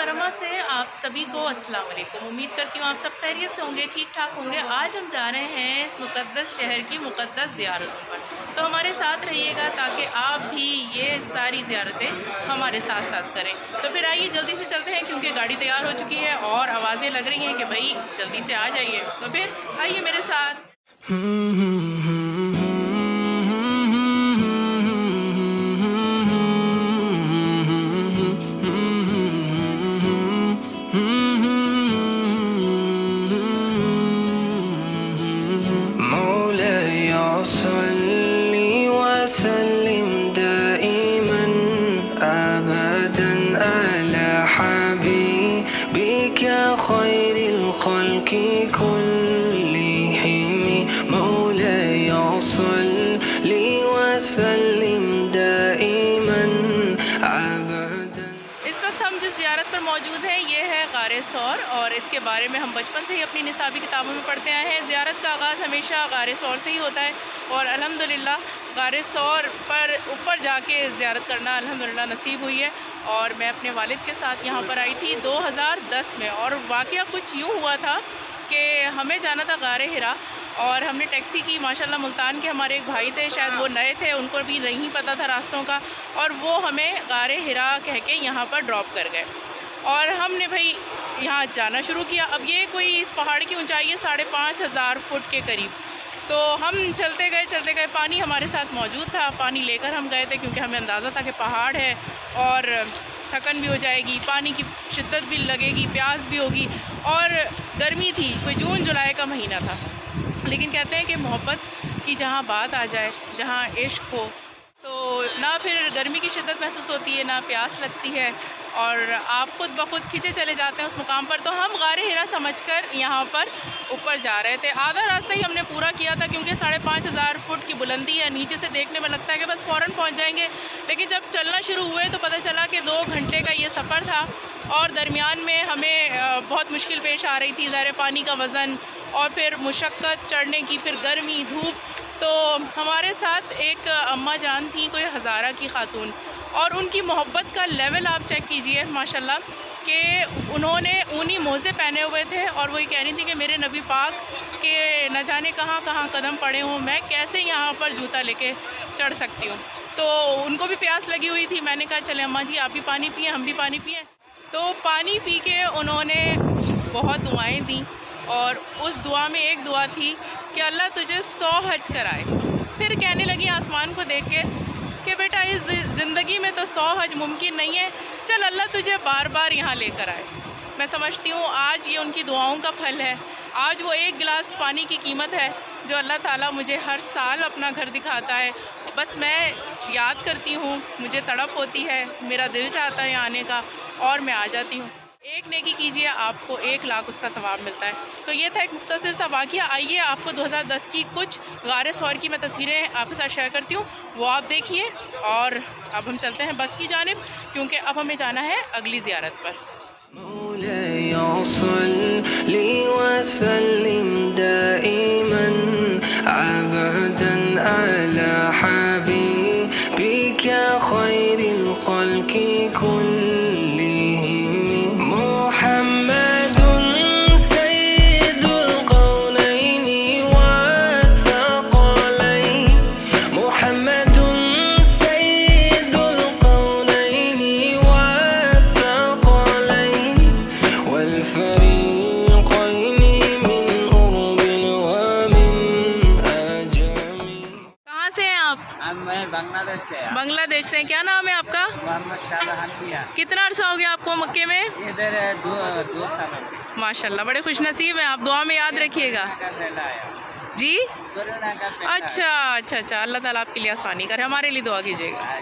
मुकर्रमा से आप सभी को अस्सलाम वालेकुम। उम्मीद करती हूँ आप सब खैरियत से होंगे, ठीक ठाक होंगे। आज हम जा रहे हैं इस मुक़द्दस शहर की मुक़द्दस ज़ियारतों पर, तो हमारे साथ रहिएगा ताकि आप भी ये सारी ज़ियारतें हमारे साथ साथ करें। तो फिर आइए जल्दी से चलते हैं क्योंकि गाड़ी तैयार हो चुकी है और आवाज़ें लग रही हैं कि भाई जल्दी से आ जाइए। तो फिर आइए मेरे साथ। इस वक्त हम जिस ज़ियारत पर मौजूद हैं ये है गारे सौर, और इसके बारे में हम बचपन से ही अपनी निसाबी किताबों में पढ़ते आए हैं। ज़ियारत का आगाज़ हमेशा गारे सौर से ही होता है और अल्हम्दुलिल्लाह गारे सौर पर ऊपर जाके ज़ियारत करना अल्हम्दुलिल्लाह नसीब हुई है। और मैं अपने वालिद के साथ यहाँ पर आई थी 2010 में, और वाक़या कुछ यूँ हुआ था कि हमें जाना था गारे हिरा और हमने टैक्सी की। माशाल्लाह मुल्तान के हमारे एक भाई थे, शायद वो नए थे, उनको भी नहीं पता था रास्तों का, और वो हमें गारे हिरा कह के यहाँ पर ड्रॉप कर गए और हमने भाई यहाँ जाना शुरू किया। अब ये कोई इस पहाड़ की ऊंचाई है 5,500 फुट के करीब। तो हम चलते गए, पानी हमारे साथ मौजूद था, पानी लेकर हम गए थे क्योंकि हमें अंदाज़ा था कि पहाड़ है और थकन भी हो जाएगी, पानी की शिद्दत भी लगेगी, प्यास भी होगी, और गर्मी थी, कोई जून जुलाई का महीना था। लेकिन कहते हैं कि मोहब्बत की जहाँ बात आ जाए, जहाँ इश्क हो, तो ना फिर गर्मी की शिद्दत महसूस होती है, ना प्यास लगती है, और आप ख़ुद ब खुद खींचे चले जाते हैं उस मुकाम पर। तो हम गारे हिरा समझकर यहाँ पर ऊपर जा रहे थे। आधा रास्ता ही हमने पूरा किया था क्योंकि 5,500 फुट की बुलंदी है। नीचे से देखने में लगता है कि बस फ़ौरन पहुँच जाएंगे, लेकिन जब चलना शुरू हुए तो पता चला कि 2 घंटे का ये सफ़र था और दरमियान में हमें बहुत मुश्किल पेश आ रही थी। ज़ाहिर पानी का वज़न और फिर मुशक्क़त चढ़ने की, फिर गर्मी, धूप। तो हमारे साथ एक अम्मा जान थी, कोई हज़ारा की ख़ातून, और उनकी मोहब्बत का लेवल आप चेक कीजिए माशाल्लाह कि उन्होंने ऊनी मोज़े पहने हुए थे और वही कह रही थी कि मेरे नबी पाक के न जाने कहाँ कहाँ कदम पड़े हों, मैं कैसे यहाँ पर जूता लेके चढ़ सकती हूँ। तो उनको भी प्यास लगी हुई थी। मैंने कहा चले अम्मा जी आप भी पानी पिए, हम भी पानी पिए। तो पानी पी के उन्होंने बहुत दुआएँ दी और उस दुआ में एक दुआ थी कि अल्लाह तुझे 100 हज कराए। फिर कहने लगी आसमान को देख के कि बेटा इस ज़िंदगी में तो 100 हज मुमकिन नहीं है, चल अल्लाह तुझे बार बार यहाँ लेकर आए। मैं समझती हूँ आज ये उनकी दुआओं का फल है। आज वो एक गिलास पानी की कीमत है जो अल्लाह ताला मुझे हर साल अपना घर दिखाता है। बस मैं याद करती हूँ, मुझे तड़प होती है, मेरा दिल चाहता है आने का और मैं आ जाती हूँ। एक नेकी कीजिए, आपको 1 लाख उसका सवाब मिलता है। तो ये था एक मुख्तसर सा वाक़या। आइए आपको 2010 की कुछ गारे सौर की मैं तस्वीरें आपके साथ शेयर करती हूँ, वो आप देखिए। और अब हम चलते हैं बस की जानिब क्योंकि अब हमें जाना है अगली ज़ियारत पर। बांग्लादेश से। क्या नाम है आपका? कितना अर्सा हो गया आपको मक्के में? इधर 2 साल। माशाल्लाह बड़े खुशनसीब हैं आप, दुआ में याद रखिएगा जी। अच्छा, अल्लाह ताला आपके लिए आसानी करे, हमारे लिए दुआ कीजिएगा।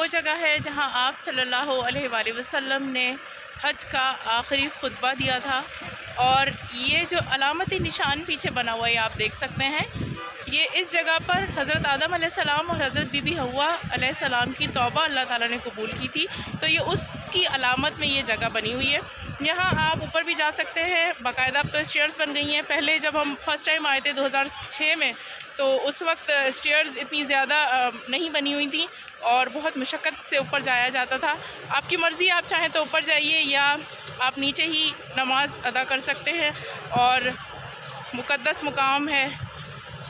वो जगह है जहाँ आप सल्लल्लाहु अलैहि वसल्लम ने हज का आखिरी खुतबा दिया था। और ये जो अलामती निशान पीछे बना हुआ है आप देख सकते हैं, ये इस जगह पर हज़रत आदम अलैहिस्सलाम और हज़रत बीबी हव्वा अलैहिस्सलाम की तौबा अल्लाह ताला ने कबूल की थी, तो ये उसकी अलामत में ये जगह बनी हुई है। यहाँ आप ऊपर भी जा सकते हैं, बाकायदा अब तो स्टेयर्स बन गई हैं। पहले जब हम फ़र्स्ट टाइम आए थे 2006 में, तो उस वक्त स्टेयर्स इतनी ज़्यादा नहीं बनी हुई थी और बहुत मुशक्क़त से ऊपर जाया जाता था। आपकी मर्ज़ी, आप चाहें तो ऊपर जाइए या आप नीचे ही नमाज़ अदा कर सकते हैं। और मुक़द्दस मुकाम है,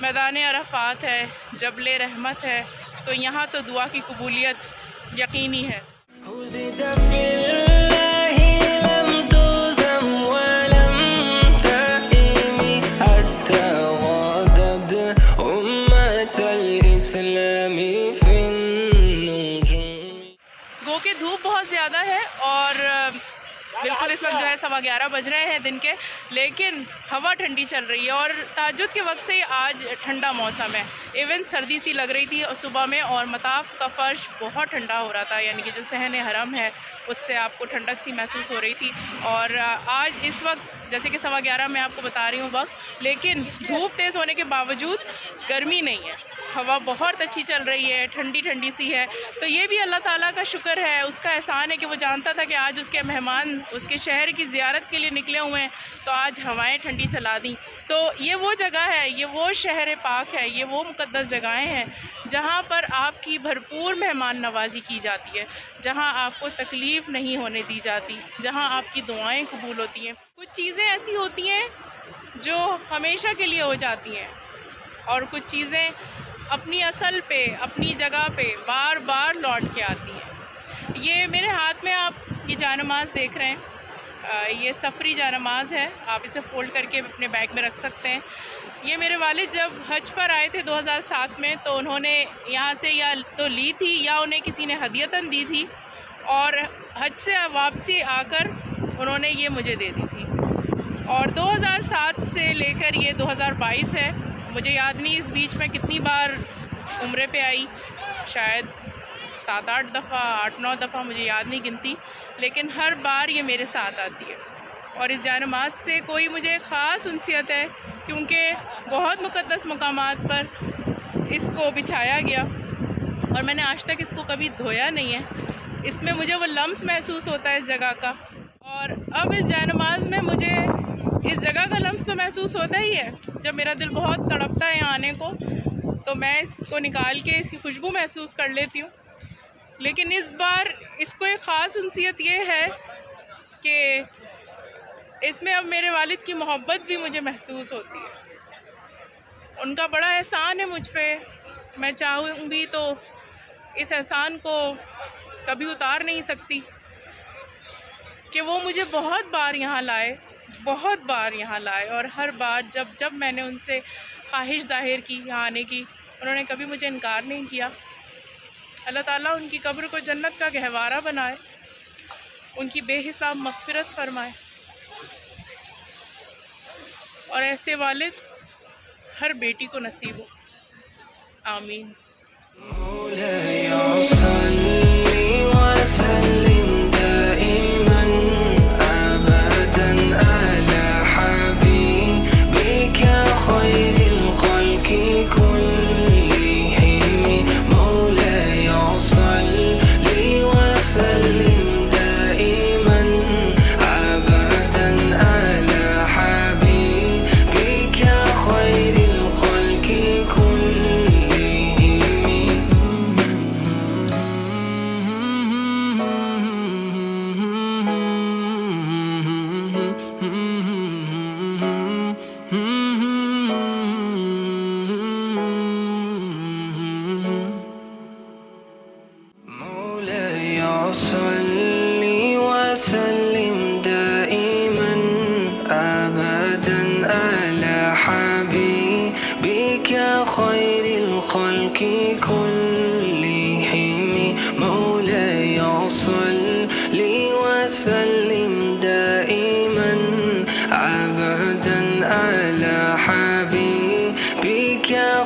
मैदान अरफ़ात है, जबल रहमत है, तो यहाँ तो दुआ की कबूलियत यकीनी है। गो के धूप बहुत ज़्यादा है और बिल्कुल इस वक्त जो है 11:15 बज रहे हैं दिन के, लेकिन हवा ठंडी चल रही है और तहज्जुद के वक्त से आज ठंडा मौसम है। इवन सर्दी सी लग रही थी सुबह में और मताफ़ का फ़र्श बहुत ठंडा हो रहा था, यानी कि जो सहन हरम है उससे आपको ठंडक सी महसूस हो रही थी। और आज इस वक्त जैसे कि 11:15 मैं आपको बता रही हूँ वक्त, लेकिन धूप तेज़ होने के बावजूद गर्मी नहीं है, हवा बहुत अच्छी चल रही है, ठंडी ठंडी सी है। तो ये भी अल्लाह ताला का शुक्र है, उसका एहसान है कि वो जानता था कि आज उसके मेहमान उसके शहर की ज़ियारत के लिए निकले हुए हैं, तो आज हवाएं ठंडी चला दी। तो ये वो जगह है, ये वो शहर पाक है, ये वो मुक़द्दस जगहें हैं जहाँ पर आपकी भरपूर मेहमान नवाजी की जाती है, जहाँ आपको तकलीफ़ नहीं होने दी जाती, जहाँ आपकी दुआएं कबूल होती हैं। कुछ चीज़ें ऐसी होती हैं जो हमेशा के लिए हो जाती हैं और कुछ चीज़ें अपनी असल पे, अपनी जगह पे बार बार लौट के आती हैं। ये मेरे हाथ में आप ये जानमाज़ देख रहे हैं, ये सफ़री जानमाज़ है, आप इसे फ़ोल्ड करके अपने बैग में रख सकते हैं। ये मेरे वालिद जब हज पर आए थे 2007 में, तो उन्होंने यहाँ से या तो ली थी या उन्हें किसी ने हदियतन दी थी, और हज से वापसी आकर उन्होंने ये मुझे दे दी थी। और 2007 से लेकर ये 2022 है, मुझे याद नहीं इस बीच में कितनी बार उम्रे पे आई, शायद 7-8 दफ़ा, 8-9 दफ़ा, मुझे याद नहीं गिनती, लेकिन हर बार ये मेरे साथ आती है। और इस जानमाज़ से कोई मुझे ख़ास उनसियत है, क्योंकि बहुत मुक़द्दस मकामात पर इसको बिछाया गया और मैंने आज तक इसको कभी धोया नहीं है। इसमें मुझे वो लम्स महसूस होता है इस जगह का, और अब इस जानमाज़ में मुझे इस जगह का लम्स तो महसूस होता ही है। जब मेरा दिल बहुत तड़पता है यहाँ आने को, तो मैं इसको निकाल के इसकी खुशबू महसूस कर लेती हूँ। लेकिन इस बार इसको एक ख़ास उनसियत ये है कि इसमें अब मेरे वालिद की मोहब्बत भी मुझे महसूस होती है। उनका बड़ा एहसान है मुझ पे, मैं चाहूँ भी तो इस एहसान को कभी उतार नहीं सकती कि वो मुझे बहुत बार यहाँ लाए, बहुत बार यहाँ लाए, और हर बार जब मैंने उनसे ख्वाहिश ज़ाहिर की यहाँ आने की, उन्होंने कभी मुझे इनकार नहीं किया। अल्लाह ताला उनकी कब्र को जन्नत का गहवारा बनाए, उनकी बेहिसाब मग़फ़िरत फ़रमाए, और ऐसे वालिद हर बेटी को नसीब हो। आमीन।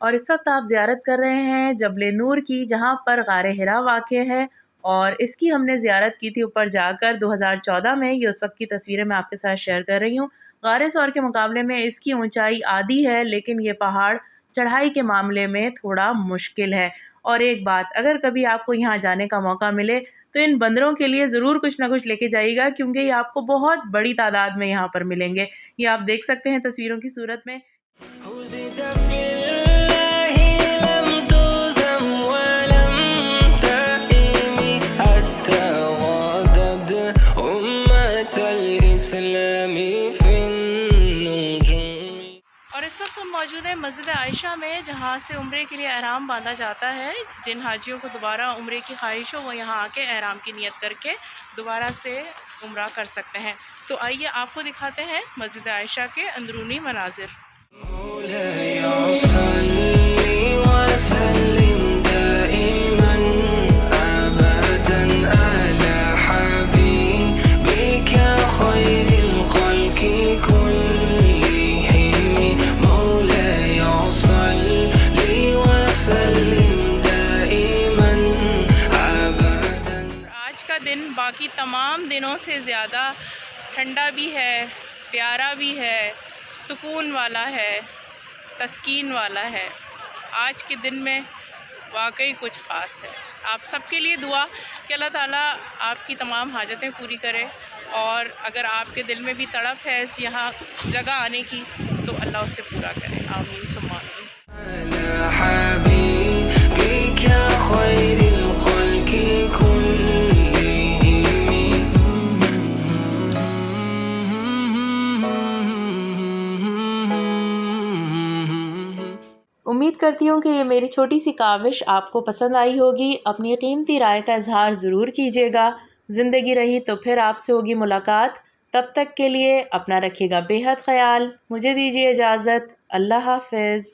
और इस वक्त आप ज़ियारत कर रहे हैं जबल नूर की, जहाँ पर गार हिरा वाक़ है और इसकी हमने ज़ियारत की थी ऊपर जाकर 2014 में। ये उस वक्त की तस्वीरें मैं आपके साथ शेयर कर रही हूँ। गार सौर के मुकाबले में इसकी ऊंचाई आधी है, लेकिन ये पहाड़ चढ़ाई के मामले में थोड़ा मुश्किल है। और एक बात, अगर कभी आपको यहाँ जाने का मौका मिले तो इन बंदरों के लिए ज़रूर कुछ ना कुछ लेके जाइएगा, क्योंकि ये आपको बहुत बड़ी तादाद में यहाँ पर मिलेंगे। ये आप देख सकते हैं तस्वीरों की सूरत में। और इस वक्त हम मौजूद हैं मस्जिद आयशा में, जहाँ से उम्रे के लिए एहराम बांधा जाता है। जिन हाजियों को दोबारा उम्रे की ख्वाहिश हो वो यहाँ आके एहराम की नियत करके दोबारा से उम्रा कर सकते हैं। तो आइए आपको दिखाते हैं मस्जिद आयशा के अंदरूनी मनाजिर। दिन बाकी तमाम दिनों से ज़्यादा ठंडा भी है, प्यारा भी है, सुकून वाला है, तस्कीन वाला है। आज के दिन में वाकई कुछ ख़ास है। आप सबके लिए दुआ कि अल्लाह ताला आपकी तमाम हाजतें पूरी करे, और अगर आपके दिल में भी तड़प है इस यहाँ जगह आने की तो अल्लाह उसे पूरा करे। आमीन सुम्मा आमीन। उम्मीद करती हूँ कि ये मेरी छोटी सी काविश आपको पसंद आई होगी। अपनी कीमती राय का इजहार ज़रूर कीजिएगा। ज़िंदगी रही तो फिर आपसे होगी मुलाकात। तब तक के लिए अपना रखिएगा बेहद ख्याल। मुझे दीजिए इजाज़त। अल्लाह हाफ़िज़।